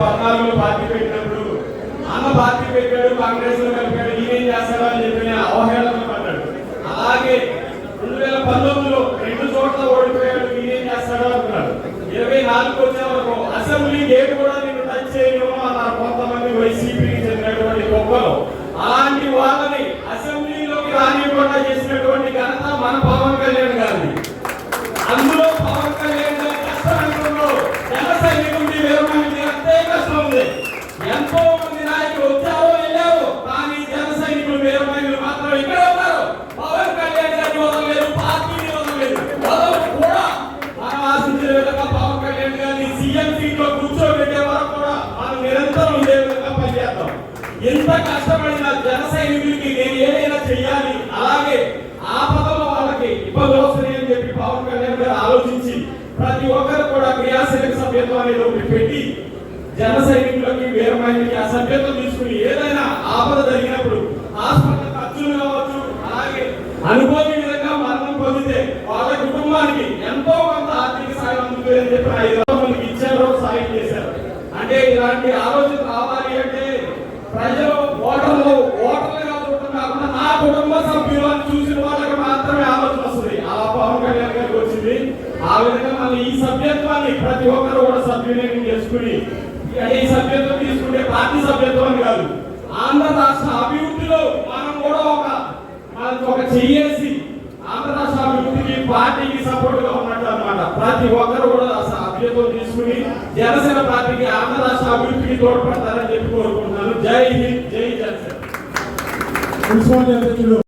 14లో party పెట్టినప్పుడు అన్న party పెట్టాడు, కాంగ్రెస్ లో కలిపాడు, ఈయనేం చేస్తాడో అని చెప్పి అవహేళన పడ్డాడు. అలాగే 2019లో 2 చోట్ల ఓడిపోయాడు, ఈయనేం చేస్తాడో అనుకున్నాడు. 24కి వచ్చే వరకు అసెంబ్లీ గేట్ కూడా నేను టచ్ చేయను అన్నారు కొంతమంది వైసీపీకి చెందినటువంటి గొప్పలు. అలాంటి వాళ్ళని అసెంబ్లీలోకి రానివ్వకుండా చేసినటువంటి ఘనత మన పవన్ కళ్యాణ్ గారిది. అందులో పవన్ కళ్యాణ్ గారి కష్టం అనుకున్నాడు. జన సైనికుడి వీరమహిళకి అంతే కష్టం ఉంది. ఎంతో మంది నాయకులు వచ్చారో వెళ్ళారు, కానీ జన సైనికులు వీరమహిళలు మాత్రం ఇక్కడ ఉన్నారు. పవన్ కళ్యాణ్ గారిని వదలలేదు, పార్టీని వదలలేదు. వదలు కూడా మనం ఆశించిన విధంగా పవన్ కళ్యాణ్ గారిని సీఎం సీట్ లో కూర్చోబెట్టే వరకు కూడా మనం నిరంతరం ఇదే విధంగా పనిచేద్దాం. ఎంత కష్టపడిన జన సైనికులకి నేను ఏదైనా చెయ్యాలి, అలాగే ఆపదలో వాళ్ళకి ఇబ్బందులు వస్తున్నాయి అని చెప్పి పవన్ కళ్యాణ్ గారు ఆలోచించి ప్రతి ఒక్కరు కూడా క్రియాశీలక సభ్యత్వం అనేది ఒకటి పెట్టి జన సైనికులకి వీరమహిళకి ఆ సభ్యత్వం తీసుకుని ఏదైనా ఆపద జరిగినప్పుడు హాస్పిటల్ ఖర్చులు కావచ్చు, అలాగే అనుకోని విధంగా మరణం పొందితే వాళ్ళ కుటుంబానికి ఎంతో కొంత ఆర్థిక సాయం అందుతుంది అని చెప్పి 500 మందికి ఇచ్చారు, సాయం చేశారు. అంటే ఇలాంటి ఆలోచన రావాలి అంటే ప్రజలు ఓటర్లుగా చూడటం కాకుండా నా కుటుంబ సభ్యులు అని చూసిన వాళ్ళకి మాత్రమే ఆలోచన వస్తుంది. అలా పవన్ కళ్యాణ్ గారికి వచ్చింది. ఆ విధంగా మనం ఈ సభ్యత్వాన్ని ప్రతి ఒక్కరు కూడా సద్వినియోగం చేసుకుని ఈ సభ్యత్వం తీసుకుంటే పార్టీ సభ్యత్వం కాదు, ఆంధ్ర రాష్ట్ర అభివృద్ధిలో మనం కూడా ఒక చెయ్యేసి ఆంధ్ర రాష్ట్ర అభివృద్ధికి పార్టీకి సపోర్ట్ గా ఉన్నట్టు అన్నమాట. ప్రతి ఒక్కరు కూడా సభ్యత్వం తీసుకుని జనసేన పార్టీకి ఆంధ్ర రాష్ట్ర అభివృద్ధికి తోడ్పడతారని చెప్పి కోరుకుంటున్నాను. జై హింద్, జై జనసేన.